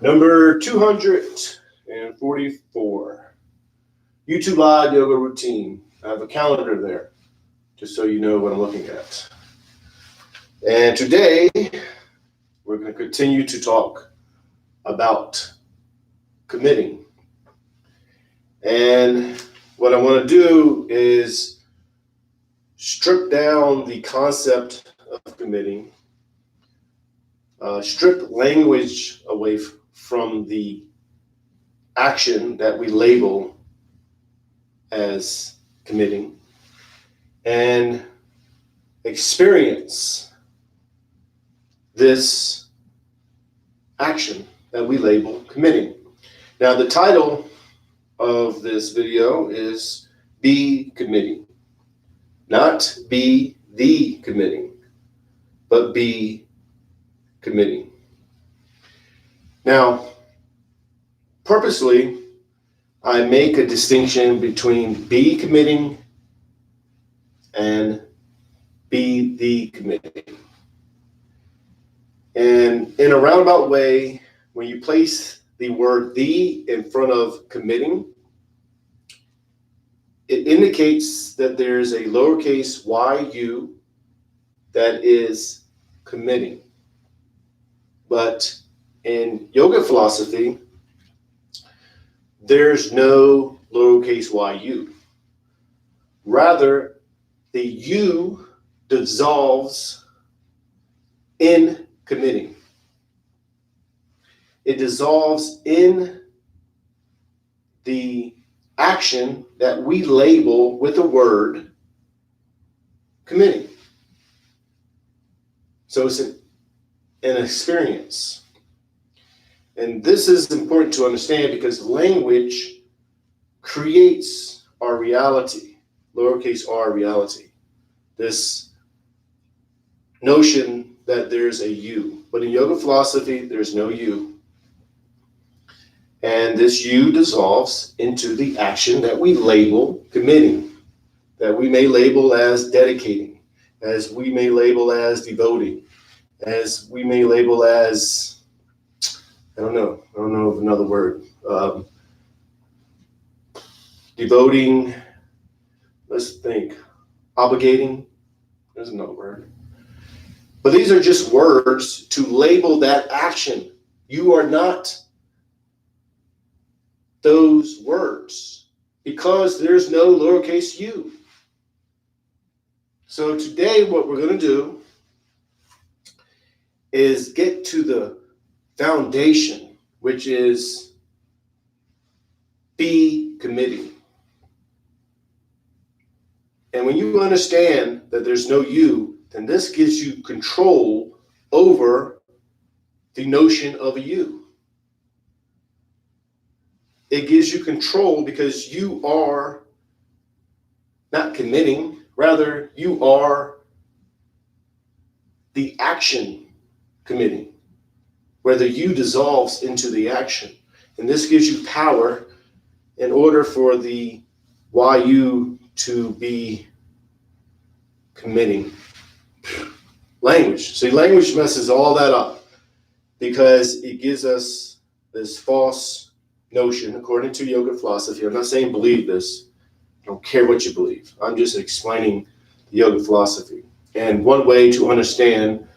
Number 244, YouTube Live Yoga Routine. I have a calendar there, just so you know what I'm looking at. And today, we're going to continue to talk about committing. And what I want to do is strip down the concept of committing, strip language away from the action that we label as committing, and experience this action that we label committing. Now, the title of this video is Be Committing. Not be the committing, but be committing. Now, purposely, I make a distinction between be committing and be the committing. And in a roundabout way, when you place the word the in front of committing, it indicates that there's a lowercase yu that is committing. But in yoga philosophy, there's no lowercase yu. Rather, the u dissolves in committing. It dissolves in the action that we label with the word committing. So it's an experience. And this is important to understand because language creates our reality, lowercase r reality. This notion that there's a you. But in yoga philosophy, there's no you. And this you dissolves into the action that we label committing, that we may label as dedicating, as we may label as devoting, as we may label as, I don't know of another word, devoting, let's think, obligating, there's another word. But these are just words to label that action. You are not those words because there's no lowercase u. So today what we're going to do is get to the foundation, which is be committing. And when you understand that there's no you, then this gives you control over the notion of a you. It gives you control because you are not committing, rather you are the action committing, where the you dissolves into the action. And this gives you power in order for the yu to be committing. Language. See, language messes all that up because it gives us this false notion, according to yoga philosophy. I'm not saying believe this. I don't care what you believe. I'm just explaining the yoga philosophy. And one way to understand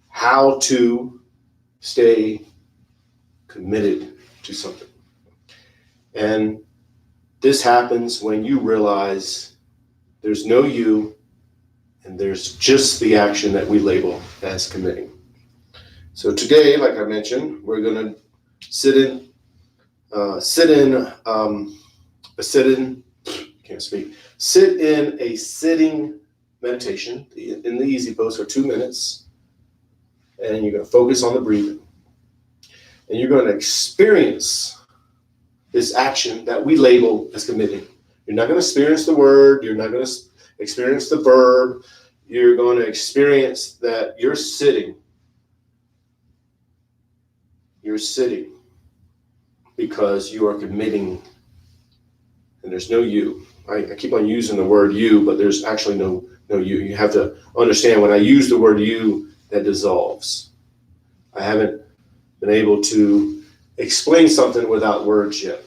how to stay committed to something. And this happens when you realize there's no you and there's just the action that we label as committing. So today, like I mentioned, we're going to sit in a sitting meditation in the easy pose for 2 minutes, and you're going to focus on the breathing, and you're going to experience this action that we label as committing. You're not going to experience the word, you're not going to experience the verb, you're going to experience that you're sitting because you are committing, and there's no you. I keep on using the word you, but there's actually no you. You have to understand when I use the word you, that dissolves. I haven't been able to explain something without words yet.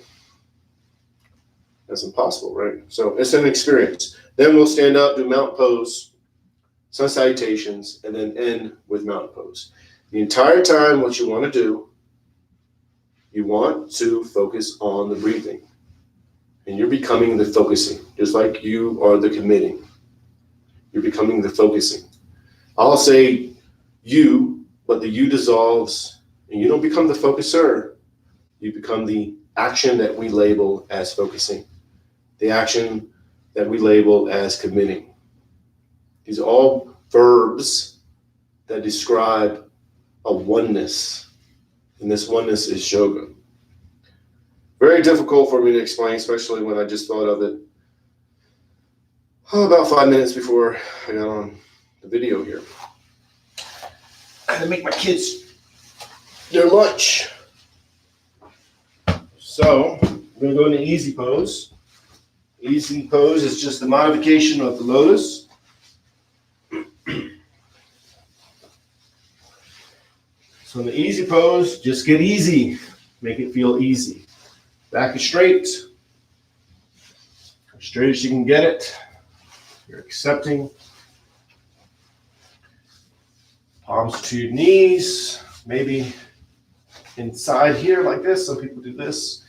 That's impossible, right? So it's an experience. Then we'll stand up, do mountain pose, sun salutations, and then end with mountain pose. The entire time, what you want to do, you want to focus on the breathing. And you're becoming the focusing, just like you are the committing. You're becoming the focusing. I'll say you, but the you dissolves, and you don't become the focuser. You become the action that we label as focusing, the action that we label as committing. These are all verbs that describe a oneness, and this oneness is yoga. Very difficult for me to explain, especially when I just thought of it about 5 minutes before I got on the video here. I had to make my kids their lunch. So we're going to go into easy pose. Easy pose is just the modification of the lotus. So in the easy pose, just get easy. Make it feel easy. Back is straight. As straight as you can get it. You're accepting. Palms to your knees. Maybe inside here like this. Some people do this.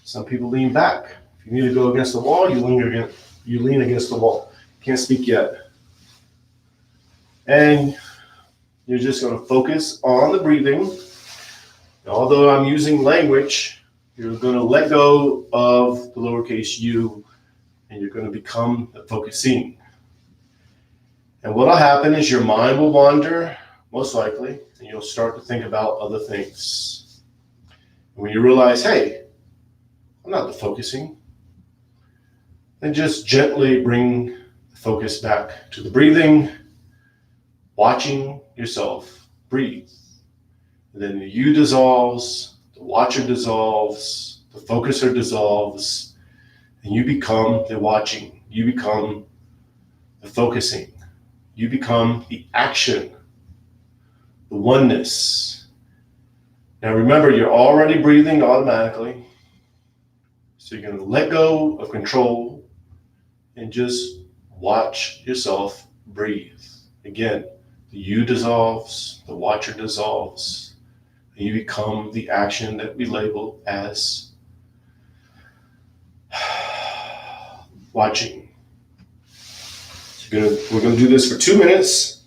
Some people lean back. If you need to go against the wall, you lean against the wall. Can't speak yet. And you're just going to focus on the breathing. And although I'm using language, you're going to let go of the lowercase u, and you're going to become the focusing. And what'll happen is your mind will wander, most likely, and you'll start to think about other things. And when you realize, hey, I'm not the focusing, then just gently bring the focus back to the breathing, watching yourself breathe. And then the you dissolves, the watcher dissolves, the focuser dissolves, and you become the watching. You become the focusing. You become the action, the oneness. Now remember, you're already breathing automatically. So you're going to let go of control and just watch yourself breathe. Again, the you dissolves, the watcher dissolves, and you become the action that we label as watching. So we're going to do this for 2 minutes,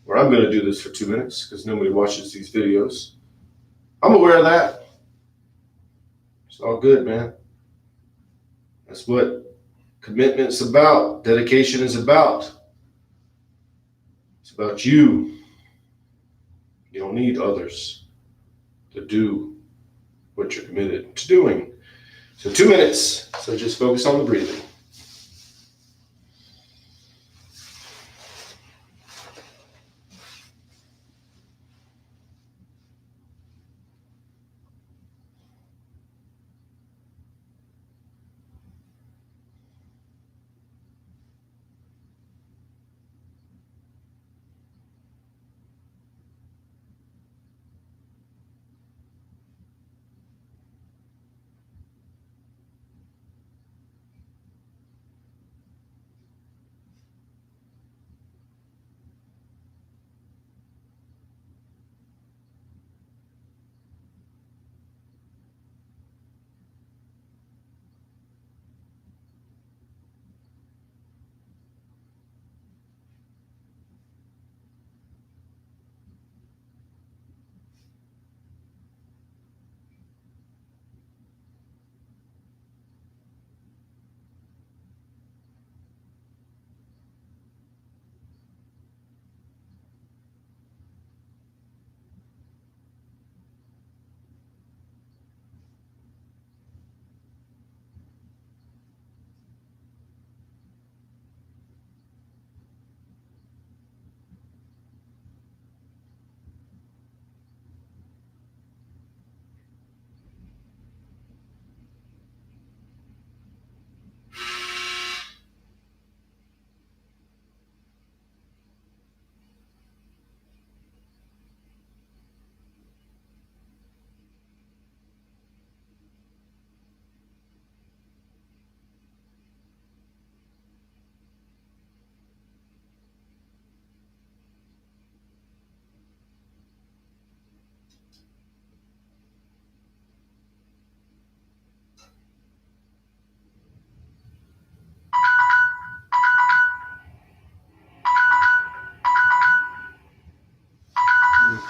or I'm going to do this for 2 minutes because nobody watches these videos. I'm aware of that. It's all good, man. That's what commitment's about. Dedication is about. It's about you. You don't need others to do what you're committed to doing. So 2 minutes. So just focus on the breathing.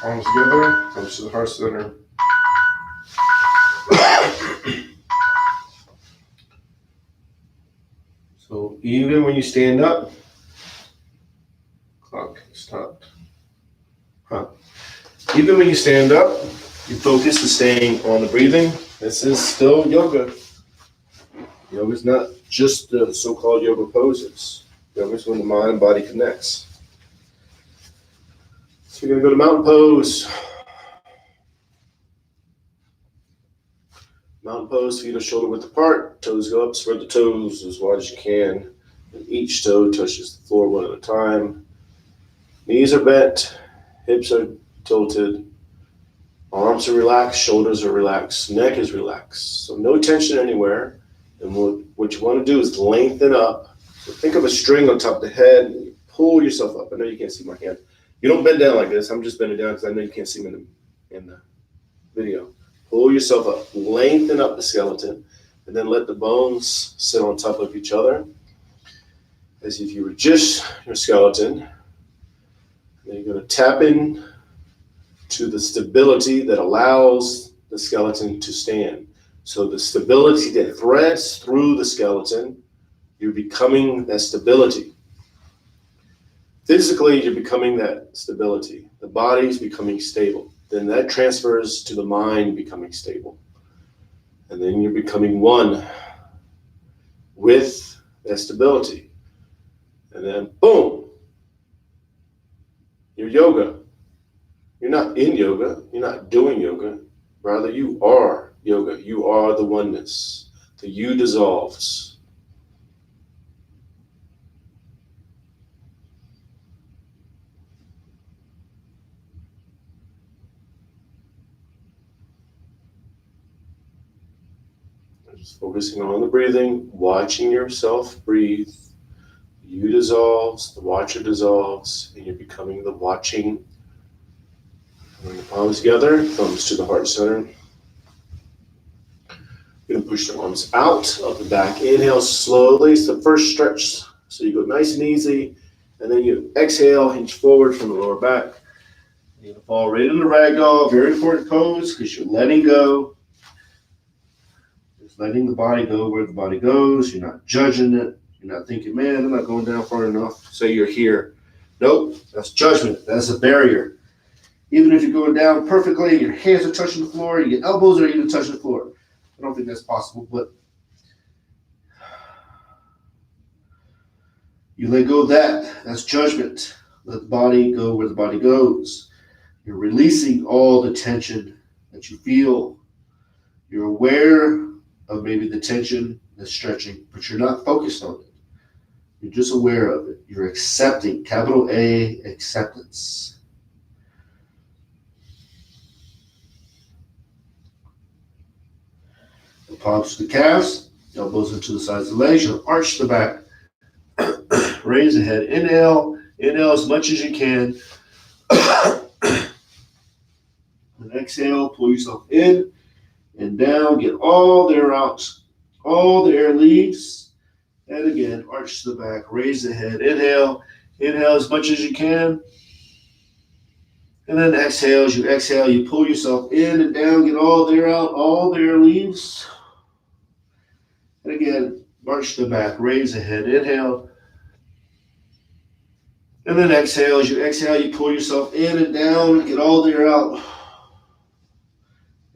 Palms together, comes to the heart center. So even when you stand up, clock stopped. Even when you stand up, you focus on staying on the breathing. This is still yoga. Yoga is not just the so-called yoga poses. Yoga is when the mind and body connects. So you're going to go to mountain pose. Mountain pose, feet are shoulder width apart, toes go up, spread the toes as wide as you can. And each toe touches the floor one at a time. Knees are bent, hips are tilted, arms are relaxed, shoulders are relaxed, neck is relaxed. So no tension anywhere. And what you want to do is lengthen up. So think of a string on top of the head and you pull yourself up. I know you can't see my hand. You don't bend down like this. I'm just bending down because I know you can't see me in the video. Pull yourself up, lengthen up the skeleton, and then let the bones sit on top of each other as if you were just your skeleton. Then you're going to tap in to the stability that allows the skeleton to stand. So the stability that threads through the skeleton, you're becoming that stability. Physically, you're becoming that stability. The body's becoming stable. Then that transfers to the mind becoming stable. And then you're becoming one with that stability. And then boom, you're yoga. You're not in yoga. You're not doing yoga. Rather, you are yoga. You are the oneness. The you dissolves. Just focusing on the breathing, watching yourself breathe. You dissolves, the watcher dissolves, and you're becoming the watching. Bring the palms together, thumbs to the heart center. You're going to push the arms out of the back. Inhale slowly. It's the first stretch. So you go nice and easy. And then you exhale, hinge forward from the lower back. You're going to fall right into ragdoll. Very important pose because you're letting go. Just letting the body go where the body goes. You're not judging it. You're not thinking, man, I'm not going down far enough to say you're here. Nope, that's judgment. That's a barrier. Even if you're going down perfectly, your hands are touching the floor, your elbows are even touching the floor. I don't think that's possible, but you let go of that. That's judgment. Let the body go where the body goes. You're releasing all the tension that you feel. You're aware of maybe the tension, the stretching, but you're not focused on it. You're just aware of it. You're accepting, capital A, acceptance. The palms to the calves, elbows into the sides of the legs. You'll arch the back. Raise the head. Inhale. Inhale as much as you can. And exhale, pull yourself in and down. Get all the air out. All the air leaves. And again, arch the back, raise the head. Inhale. Inhale as much as you can. And then exhale. As you exhale, you pull yourself in and down. Get all the air out. All the air leaves. And again, arch the back, raise the head. Inhale. And then exhale. As you exhale, you pull yourself in and down. Get all the air out.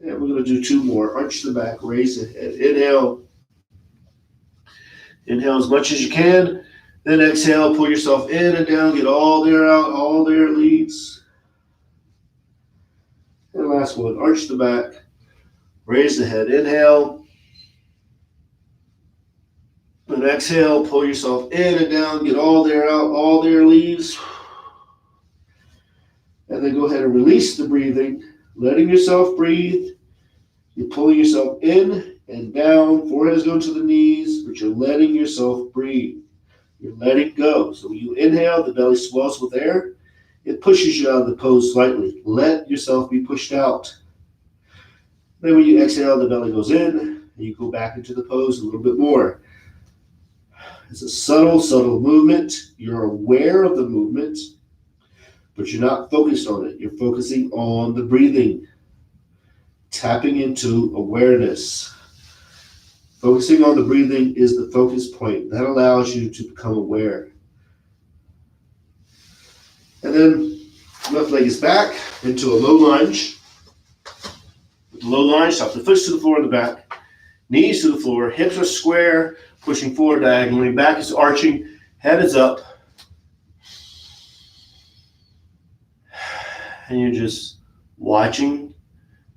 And we're going to do two more. Arch the back, raise the head. Inhale. Inhale as much as you can. Then exhale, pull yourself in and down. Get all the air out. All the air leaves. And last one. Arch the back. Raise the head. Inhale. And exhale, pull yourself in and down. Get all the air out. All the air leaves. And then go ahead and release the breathing. Letting yourself breathe. You're pulling yourself in and down, forehead's going to the knees, but you're letting yourself breathe. You're letting go. So when you inhale, the belly swells with air. It pushes you out of the pose slightly. Let yourself be pushed out. Then when you exhale, the belly goes in, and you go back into the pose a little bit more. It's a subtle, subtle movement. You're aware of the movement, but you're not focused on it. You're focusing on the breathing, tapping into awareness. Focusing on the breathing is the focus point. That allows you to become aware. And then left leg is back into a low lunge. With the low lunge, top the foot to the floor in the back. Knees to the floor. Hips are square, pushing forward diagonally. Back is arching. Head is up. And you're just watching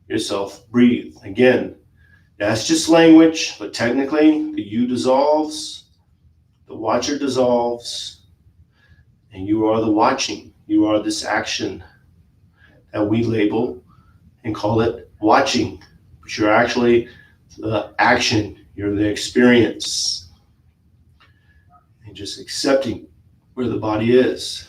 yourself breathe. Again, that's just language, but technically the you dissolves, the watcher dissolves, and you are the watching. You are this action that we label and call it watching, but you're actually the action. You're the experience. And just accepting where the body is.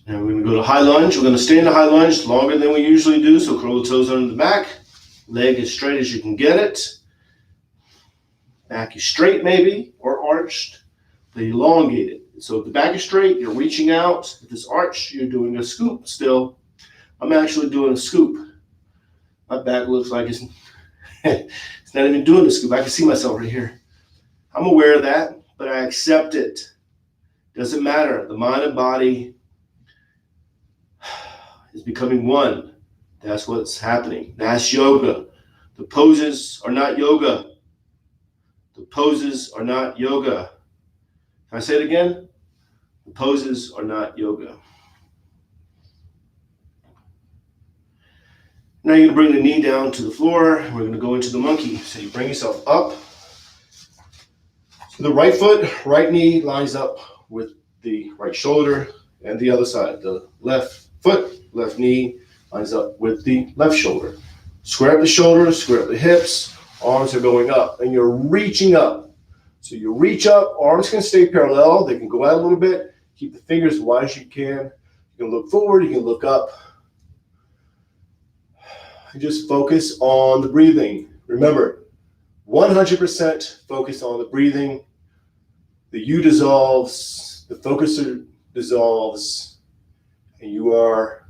Now we're going to go to high lunge. We're going to stay in the high lunge longer than we usually do. So curl the toes under the back. Leg as straight as you can get it. Back is straight maybe, or arched, but elongated. So if the back is straight, you're reaching out. If it's arched, you're doing a scoop still. I'm actually doing a scoop. My back looks like it's not even doing the scoop. I can see myself right here. I'm aware of that, but I accept it. Doesn't matter. The mind and body is becoming one. That's what's happening. That's yoga. The poses are not yoga. The poses are not yoga. Can I say it again? The poses are not yoga. Now you're going to bring the knee down to the floor. We're going to go into the monkey. So you bring yourself up. So the right foot, right knee lines up with the right shoulder, and the other side. The left foot, left knee lines up with the left shoulder. Square up the shoulders, square up the hips. Arms are going up, and you're reaching up. So you reach up, arms can stay parallel. They can go out a little bit. Keep the fingers as wide as you can. You can look forward, you can look up. And just focus on the breathing. Remember, 100% focus on the breathing. The you dissolves, the focuser dissolves, and you are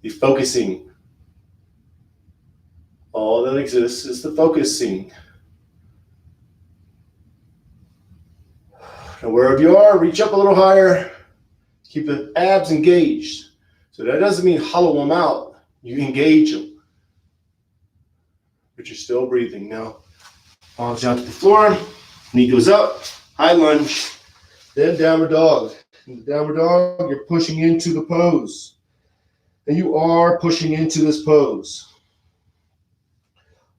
the focusing. All that exists is the focusing. And wherever you are, reach up a little higher. Keep the abs engaged. So that doesn't mean hollow them out. You engage them. But you're still breathing. Now, palms down to the floor. Knee goes up. High lunge. Then downward dog. In the downward dog, you're pushing into the pose. And you are pushing into this pose.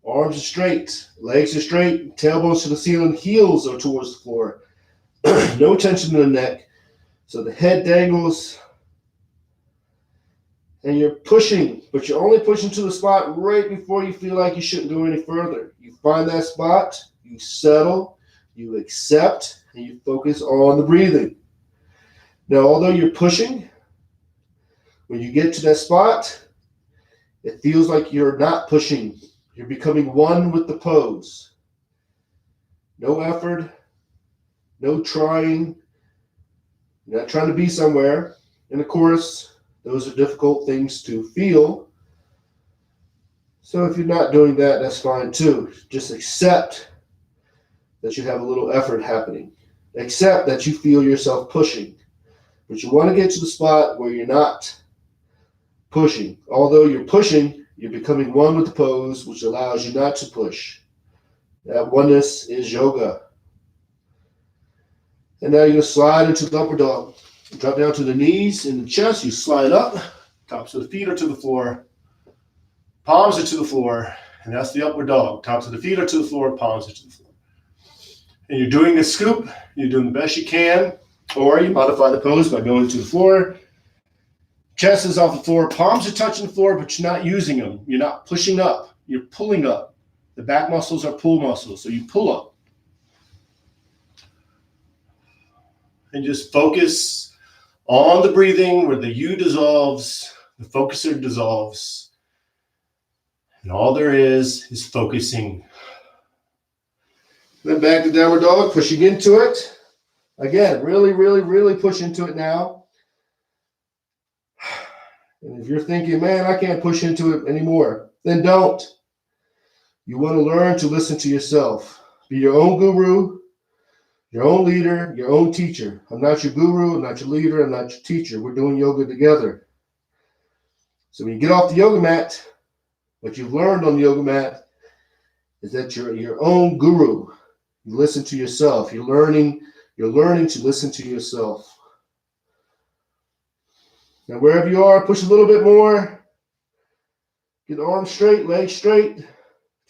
Arms are straight, legs are straight, tailbones to the ceiling, heels are towards the floor. No tension in the neck. So the head dangles. And you're pushing, but you're only pushing to the spot right before you feel like you shouldn't go any further. You find that spot, you settle, you accept, and you focus on the breathing. Now, although you're pushing, when you get to that spot, it feels like you're not pushing. You're becoming one with the pose. No effort, no trying. You're not trying to be somewhere. And of course, those are difficult things to feel. So if you're not doing that, that's fine too. Just accept that you have a little effort happening. Accept that you feel yourself pushing. But you want to get to the spot where you're not pushing. Although you're pushing, you're becoming one with the pose, which allows you not to push. That oneness is yoga. And now you're going to slide into the upward dog. Drop down to the knees and the chest. You slide up. Tops of the feet are to the floor. Palms are to the floor. And that's the upward dog. Tops of the feet are to the floor. Palms are to the floor. And you're doing this scoop. You're doing the best you can. Or you modify the pose by going to the floor. Chest is off the floor, palms are touching the floor, but you're not using them. You're not pushing up, you're pulling up. The back muscles are pull muscles, so you pull up. And just focus on the breathing where the you dissolves, the focuser dissolves. And all there is focusing. Then back to downward dog, pushing into it. Again, really, really, really push into it now. And if you're thinking, man, I can't push into it anymore, then don't. You want to learn to listen to yourself. Be your own guru, your own leader, your own teacher. I'm not your guru, I'm not your leader, I'm not your teacher. We're doing yoga together. So when you get off the yoga mat, what you've learned on the yoga mat is that you're your own guru. You listen to yourself. You're learning to listen to yourself. Now, wherever you are, push a little bit more. Get the arms straight, legs straight.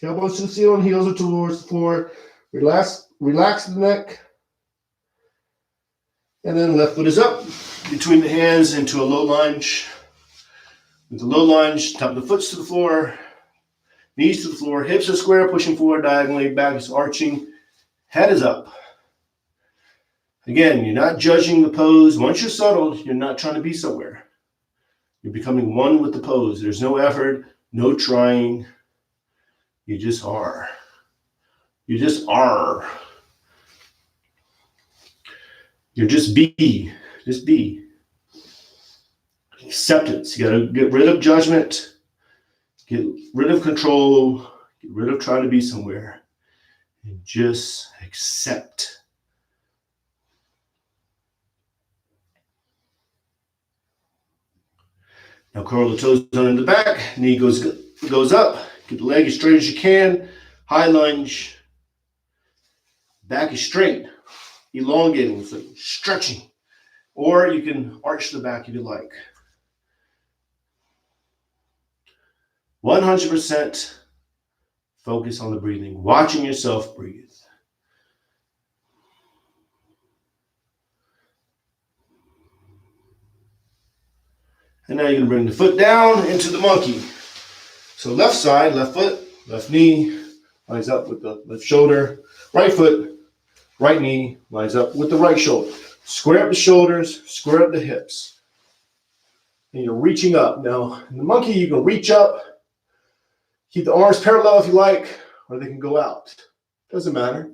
Tailbones to the ceiling, heels are towards the floor. Relax the neck. And then left foot is up between the hands into a low lunge. With the low lunge, top of the foot's to the floor, knees to the floor, hips are square, pushing forward diagonally, back is arching, head is up. Again, you're not judging the pose. Once you're settled, you're not trying to be somewhere. You're becoming one with the pose. There's no effort, no trying. You just are. You just are. You're just be. Just be. Acceptance. You got to get rid of judgment, get rid of control, get rid of trying to be somewhere, and just accept. Now curl the toes under the back, knee goes up, get the leg as straight as you can, high lunge, back is straight, elongating, so stretching, or you can arch the back if you like. 100% focus on the breathing, watching yourself breathe. And now you're going to bring the foot down into the monkey. So left side, left foot, left knee lines up with the left shoulder. Right foot, right knee lines up with the right shoulder. Square up the shoulders, square up the hips. And you're reaching up. Now, in the monkey, you can reach up. Keep the arms parallel if you like, or they can go out. Doesn't matter.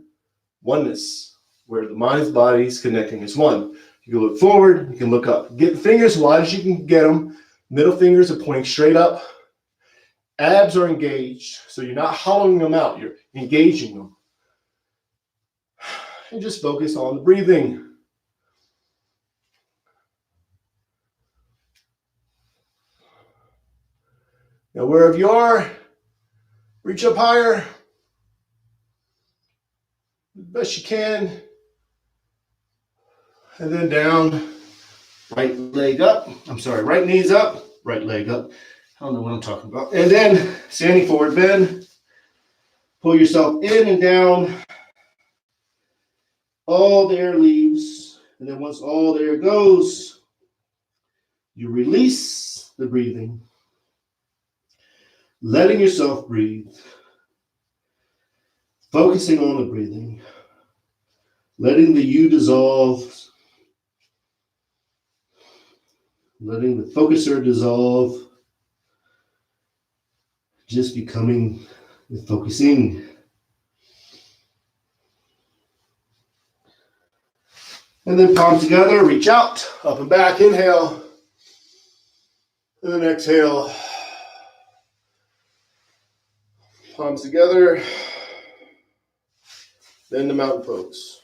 Oneness, where the mind's body is connecting as one. You can look forward, you can look up. Get the fingers as wide as you can get them. Middle fingers are pointing straight up. Abs are engaged, so you're not hollowing them out, you're engaging them. And just focus on the breathing. Now, wherever you are, reach up higher, the best you can, and then down, right leg up, right knees up, right leg up. I don't know what I'm talking about. And then standing forward bend, pull yourself in and down, all the air leaves, and then once all the air goes, you release the breathing, letting yourself breathe, focusing on the breathing, letting the you dissolve, letting the focuser dissolve, just becoming and focusing. And then palms together, reach out, up and back, inhale, and then exhale. Palms together, then the mountain pose.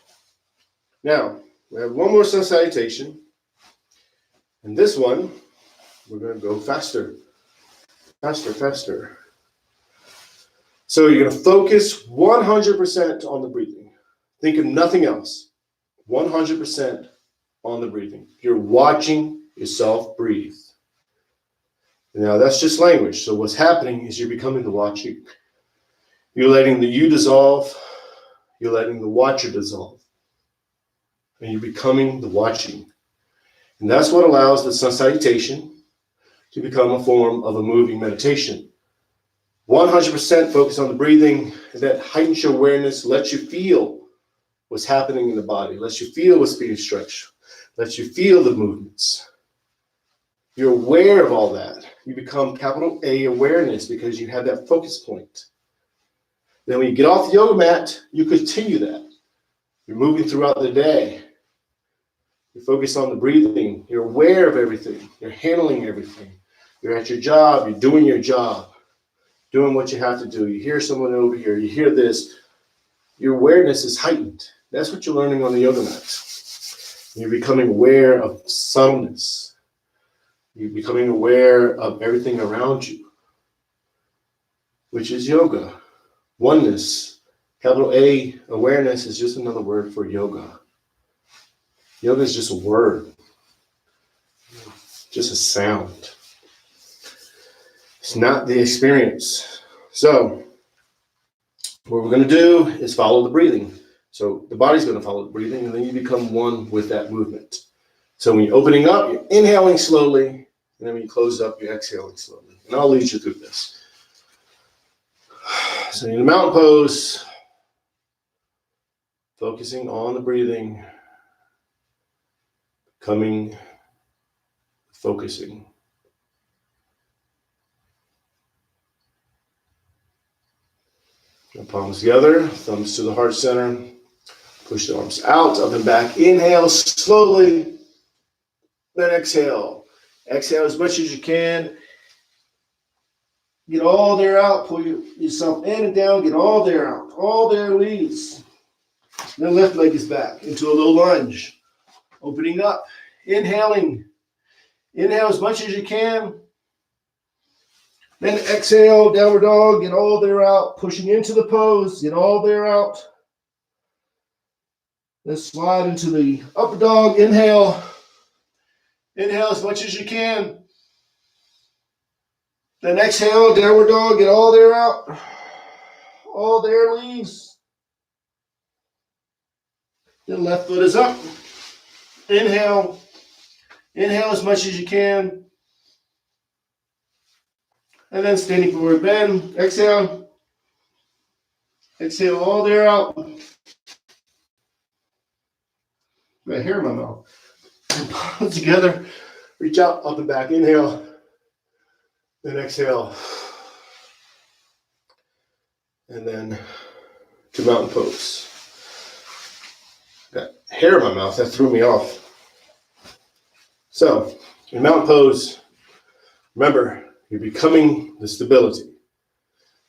Now, we have one more sun salutation. And this one, we're going to go faster. Faster. So you're going to focus 100% on the breathing. Think of nothing else. 100% on the breathing. You're watching yourself breathe. Now, that's just language. So what's happening is you're becoming the watching. You're letting the you dissolve. You're letting the watcher dissolve. And you're becoming the watching. And that's what allows the sun salutation to become a form of a moving meditation. 100% focus on the breathing. And that heightens your awareness, lets you feel what's happening in the body, lets you feel what's being stretched, lets you feel the movements. You're aware of all that. You become capital A awareness because you have that focus point. Then when you get off the yoga mat, you continue that. You're moving throughout the day. You're focused on the breathing. You're aware of everything. You're handling everything. You're at your job. You're doing your job. Doing what you have to do. You hear someone over here. You hear this. Your awareness is heightened. That's what you're learning on the yoga mat. You're becoming aware of subtleness. You're becoming aware of everything around you, which is yoga. Oneness. Capital A, awareness is just another word for yoga. Yoga is just a word. Just a sound. It's not the experience. So, what we're going to do is follow the breathing. So the body's going to follow the breathing, and then you become one with that movement. So when you're opening up, you're inhaling slowly, and then when you close up, you're exhaling slowly. And I'll lead you through this. So in the mountain pose, focusing on the breathing, focusing. Palms together, thumbs to the heart center. Push the arms out, up and back. Inhale slowly, then exhale. Exhale as much as you can. Get all the air out. Pull yourself in and down. Get all the air out. All the air leaves. Then left leg is back into a low lunge. Opening up. Inhaling. Inhale as much as you can. Then exhale, downward dog. Get all the air out. Pushing into the pose. Get all the air out. Then slide into the upper dog. Inhale. Inhale as much as you can. Then exhale, downward dog. Get all the air out. All the air leaves. Then left foot is up. Inhale. Inhale as much as you can. And then standing forward bend. Exhale. Exhale all the air out. Got hair in my mouth. And palms together. Reach out, up and back. Inhale. Then exhale. And then to mountain pose. Got hair in my mouth. That threw me off. So, in mountain pose, remember, you're becoming the stability.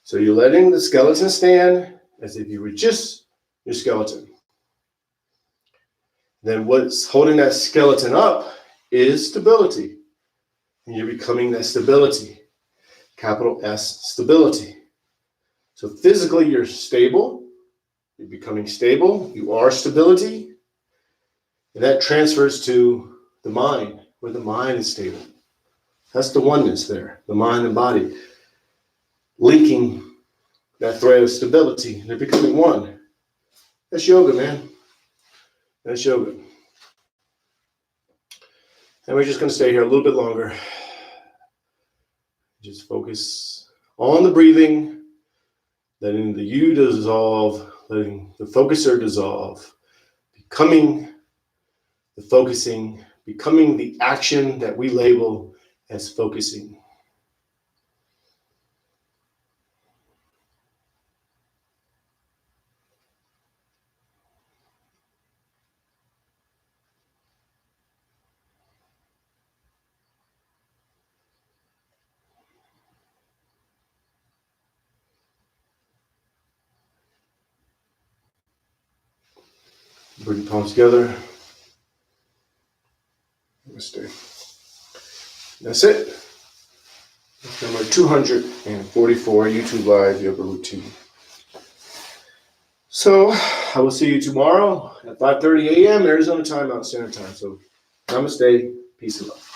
So you're letting the skeleton stand as if you were just your skeleton. Then what's holding that skeleton up is stability. And you're becoming that stability. Capital S, stability. So physically you're stable. You're becoming stable. You are stability. And that transfers to the mind, where the mind is stable. That's the oneness there, the mind and body. Linking that thread of stability. They're becoming one. That's yoga, man. That's yoga. And we're just going to stay here a little bit longer. Just focus on the breathing, letting the you dissolve, letting the focuser dissolve, becoming the focusing, becoming the action that we label as focusing. Bring your palms together. Namaste. That's it. That's number 244 YouTube Live Yoga Routine. So I will see you tomorrow at 5:30 a.m. Arizona time, Mountain Standard Time. So namaste, peace and love.